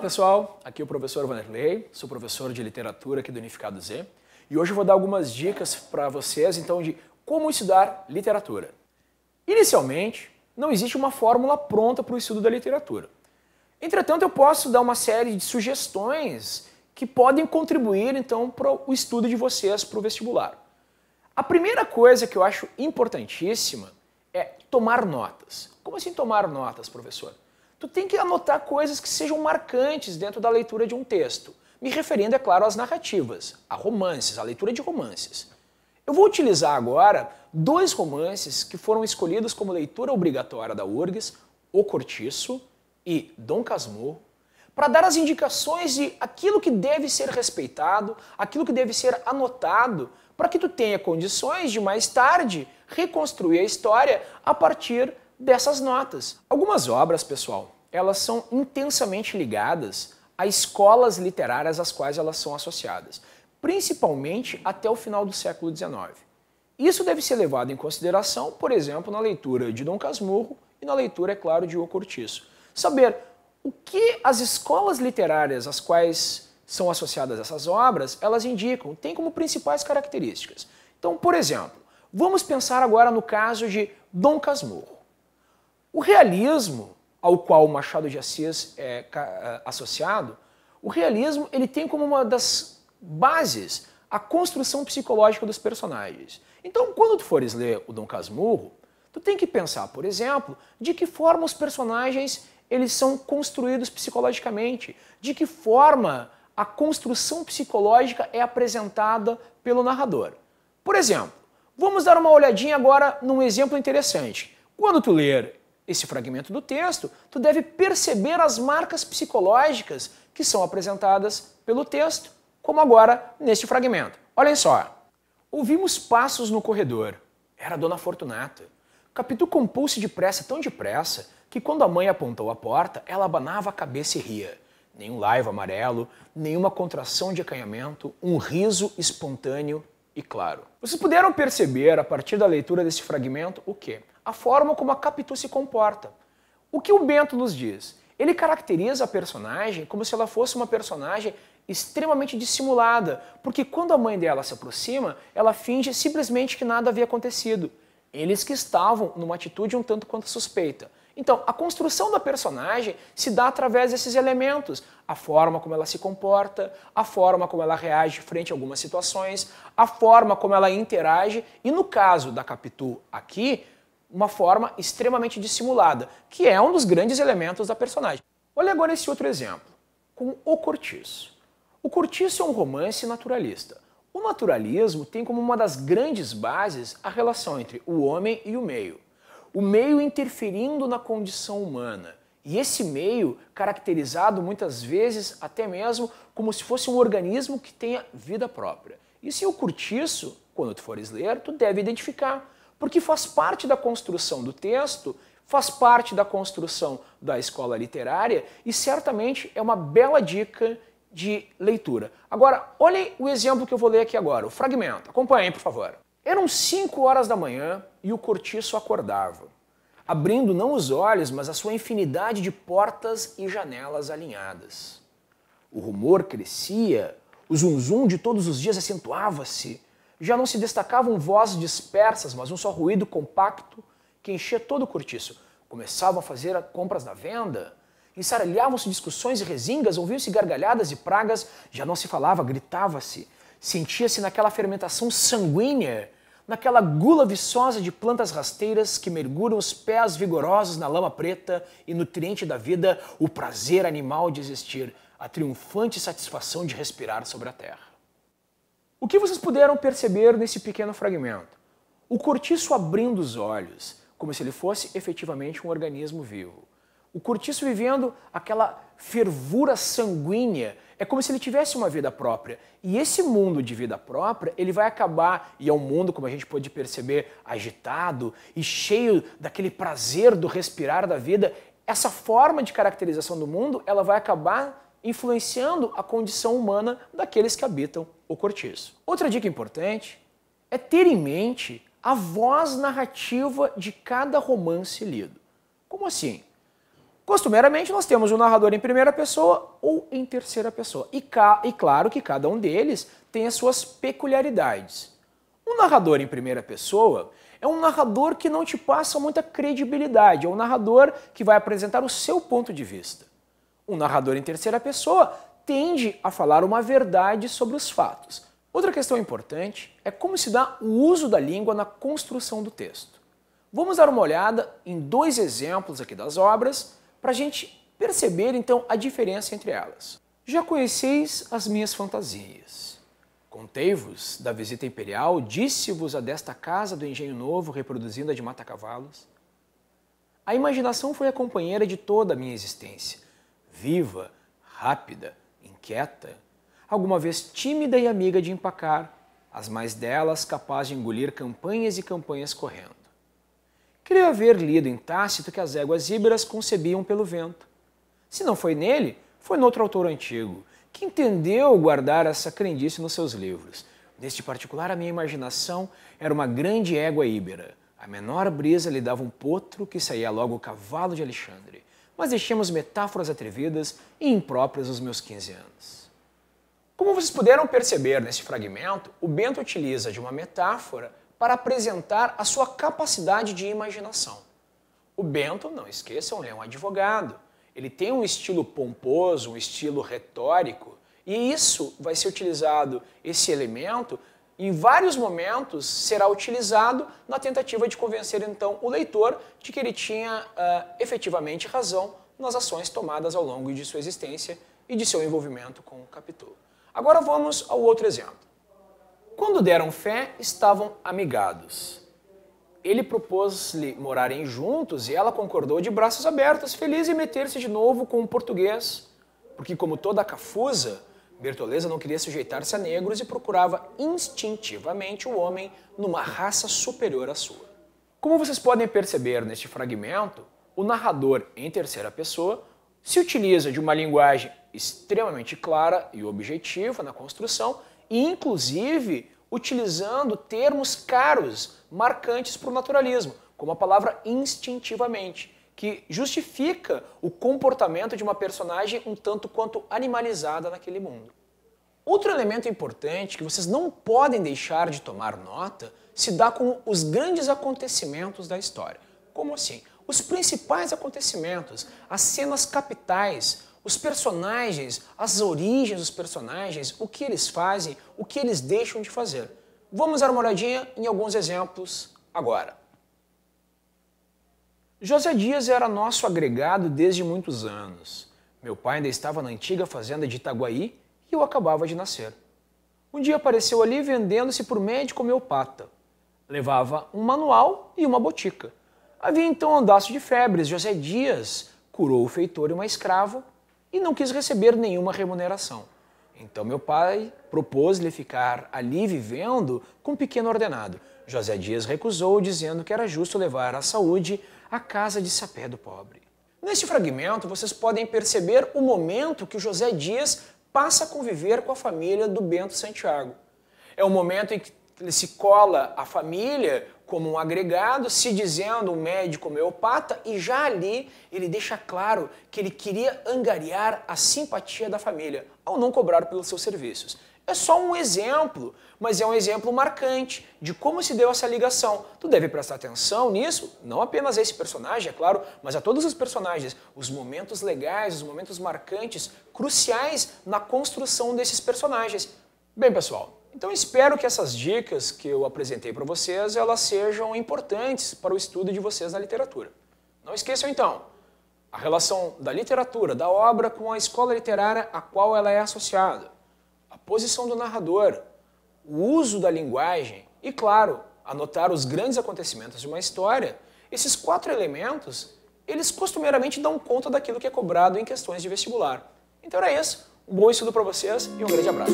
pessoal, aqui é o professor Vanderlei, sou professor de literatura aqui do Unificado Z e hoje eu vou dar algumas dicas para vocês então de como estudar literatura. Inicialmente, não existe uma fórmula pronta para o estudo da literatura. Entretanto, eu posso dar uma série de sugestões que podem contribuir então para o estudo de vocês para o vestibular. A primeira coisa que eu acho importantíssima é tomar notas. Como assim tomar notas, professor? Tu tem que anotar coisas que sejam marcantes dentro da leitura de um texto, me referindo, é claro, às narrativas, a romances, a leitura de romances. Eu vou utilizar agora dois romances que foram escolhidos como leitura obrigatória da URGS, O Cortiço e Dom Casmurro, para dar as indicações de aquilo que deve ser respeitado, aquilo que deve ser anotado, para que tu tenha condições de mais tarde reconstruir a história a partir dessas notas. Algumas obras, pessoal, elas são intensamente ligadas a escolas literárias às quais elas são associadas, principalmente até o final do século XIX. Isso deve ser levado em consideração, por exemplo, na leitura de Dom Casmurro e na leitura, é claro, de O Cortiço. Saber o que as escolas literárias às quais são associadas essas obras, elas indicam, têm como principais características. Então, por exemplo, vamos pensar agora no caso de Dom Casmurro. O realismo ao qual o Machado de Assis é associado, o realismo ele tem como uma das bases a construção psicológica dos personagens. Então, quando tu fores ler o Dom Casmurro, tu tem que pensar, por exemplo, de que forma os personagens eles são construídos psicologicamente, de que forma a construção psicológica é apresentada pelo narrador. Por exemplo, vamos dar uma olhadinha agora num exemplo interessante. Quando tu ler esse fragmento do texto, tu deve perceber as marcas psicológicas que são apresentadas pelo texto, como agora neste fragmento. Olhem só. Ouvimos passos no corredor. Era a Dona Fortunata. Capitu compôs-se depressa, tão depressa, que quando a mãe apontou a porta, ela abanava a cabeça e ria. Nenhum laivo amarelo, nenhuma contração de acanhamento, um riso espontâneo e claro. Vocês puderam perceber, a partir da leitura desse fragmento, o quê? A forma como a Capitu se comporta. O que o Bento nos diz? Ele caracteriza a personagem como se ela fosse uma personagem extremamente dissimulada, porque quando a mãe dela se aproxima, ela finge simplesmente que nada havia acontecido. Eles que estavam numa atitude um tanto quanto suspeita. Então, a construção da personagem se dá através desses elementos. A forma como ela se comporta, a forma como ela reage frente a algumas situações, a forma como ela interage e, no caso da Capitu aqui, uma forma extremamente dissimulada, que é um dos grandes elementos da personagem. Olha agora esse outro exemplo, com O Cortiço. O Cortiço é um romance naturalista. O naturalismo tem como uma das grandes bases a relação entre o homem e o meio interferindo na condição humana. E esse meio caracterizado muitas vezes até mesmo como se fosse um organismo que tenha vida própria. Isso em O Cortiço, quando tu fores ler, tu deve identificar, porque faz parte da construção do texto, faz parte da construção da escola literária e certamente é uma bela dica de leitura. Agora, olhem o exemplo que eu vou ler aqui agora, o fragmento. Acompanhem, por favor. Eram 5 horas da manhã e o Cortiço acordava, abrindo não os olhos, mas a sua infinidade de portas e janelas alinhadas. O rumor crescia, o zum-zum de todos os dias acentuava-se, já não se destacavam vozes dispersas, mas um só ruído compacto que enchia todo o cortiço. Começavam a fazer compras na venda, ensaralhavam-se discussões e rezingas, ouviam-se gargalhadas e pragas, já não se falava, gritava-se. Sentia-se naquela fermentação sanguínea, naquela gula viçosa de plantas rasteiras que mergulham os pés vigorosos na lama preta e nutriente da vida, o prazer animal de existir, a triunfante satisfação de respirar sobre a terra. O que vocês puderam perceber nesse pequeno fragmento? O Cortiço abrindo os olhos, como se ele fosse efetivamente um organismo vivo. O Cortiço vivendo aquela fervura sanguínea, é como se ele tivesse uma vida própria. E esse mundo de vida própria, ele vai acabar, e é um mundo, como a gente pode perceber, agitado e cheio daquele prazer do respirar da vida. Essa forma de caracterização do mundo, ela vai acabar influenciando a condição humana daqueles que habitam o cortiço. Outra dica importante é ter em mente a voz narrativa de cada romance lido. Como assim? Costumeiramente nós temos o narrador em primeira pessoa ou em terceira pessoa. E claro que cada um deles tem as suas peculiaridades. Um narrador em primeira pessoa é um narrador que não te passa muita credibilidade, é um narrador que vai apresentar o seu ponto de vista. Um narrador em terceira pessoa tende a falar uma verdade sobre os fatos. Outra questão importante é como se dá o uso da língua na construção do texto. Vamos dar uma olhada em 2 exemplos aqui das obras para a gente perceber então a diferença entre elas. Já conheceis as minhas fantasias. Contei-vos da visita imperial, disse-vos a desta casa do engenho novo, reproduzindo a de mata-cavalos. A imaginação foi a companheira de toda a minha existência, viva, rápida, inquieta, alguma vez tímida e amiga de empacar, as mais delas capaz de engolir campanhas e campanhas correndo. Creio haver lido em Tácito que as éguas íberas concebiam pelo vento. Se não foi nele, foi noutro autor antigo, que entendeu guardar essa crendice nos seus livros. Neste particular, a minha imaginação era uma grande égua íbera. A menor brisa lhe dava um potro que saía logo o cavalo de Alexandre. Mas deixemos metáforas atrevidas e impróprias dos meus 15 anos. Como vocês puderam perceber nesse fragmento, o Bento utiliza de uma metáfora para apresentar a sua capacidade de imaginação. O Bento, não esqueçam, é um advogado. Ele tem um estilo pomposo, um estilo retórico, e isso vai ser utilizado, esse elemento, em vários momentos será utilizado na tentativa de convencer então o leitor de que ele tinha efetivamente razão nas ações tomadas ao longo de sua existência e de seu envolvimento com o Capitolo. Agora vamos ao outro exemplo. Quando deram fé, estavam amigados. Ele propôs-lhe morarem juntos e ela concordou de braços abertos, feliz em meter-se de novo com o português, porque como toda cafusa, Bertoleza não queria sujeitar-se a negros e procurava instintivamente o homem numa raça superior à sua. Como vocês podem perceber neste fragmento, o narrador em terceira pessoa se utiliza de uma linguagem extremamente clara e objetiva na construção e, inclusive, utilizando termos caros, marcantes para o naturalismo, como a palavra instintivamente, que justifica o comportamento de uma personagem um tanto quanto animalizada naquele mundo. Outro elemento importante que vocês não podem deixar de tomar nota se dá com os grandes acontecimentos da história. Como assim? Os principais acontecimentos, as cenas capitais, os personagens, as origens dos personagens, o que eles fazem, o que eles deixam de fazer. Vamos dar uma olhadinha em alguns exemplos agora. José Dias era nosso agregado desde muitos anos. Meu pai ainda estava na antiga fazenda de Itaguaí e eu acabava de nascer. Um dia apareceu ali vendendo-se por médico homeopata. Levava um manual e uma botica. Havia então um andaço de febres. José Dias curou o feitor e uma escrava e não quis receber nenhuma remuneração. Então meu pai propôs-lhe ficar ali vivendo com um pequeno ordenado. José Dias recusou, dizendo que era justo levar a saúde à casa de sapé do pobre. Neste fragmento, vocês podem perceber o momento que o José Dias passa a conviver com a família do Bento Santiago. É o momento em que ele se cola à família como um agregado, se dizendo um médico homeopata, e já ali ele deixa claro que ele queria angariar a simpatia da família, ao não cobrar pelos seus serviços. É só um exemplo, mas é um exemplo marcante de como se deu essa ligação. Tu deve prestar atenção nisso, não apenas a esse personagem, é claro, mas a todos os personagens, os momentos legais, os momentos marcantes, cruciais na construção desses personagens. Bem, pessoal, então espero que essas dicas que eu apresentei para vocês, elas sejam importantes para o estudo de vocês na literatura. Não esqueçam então, a relação da literatura, da obra com a escola literária a qual ela é associada, a posição do narrador, o uso da linguagem e, claro, anotar os grandes acontecimentos de uma história. Esses 4 elementos, eles costumeiramente dão conta daquilo que é cobrado em questões de vestibular. Então era isso, um bom estudo para vocês e um grande abraço.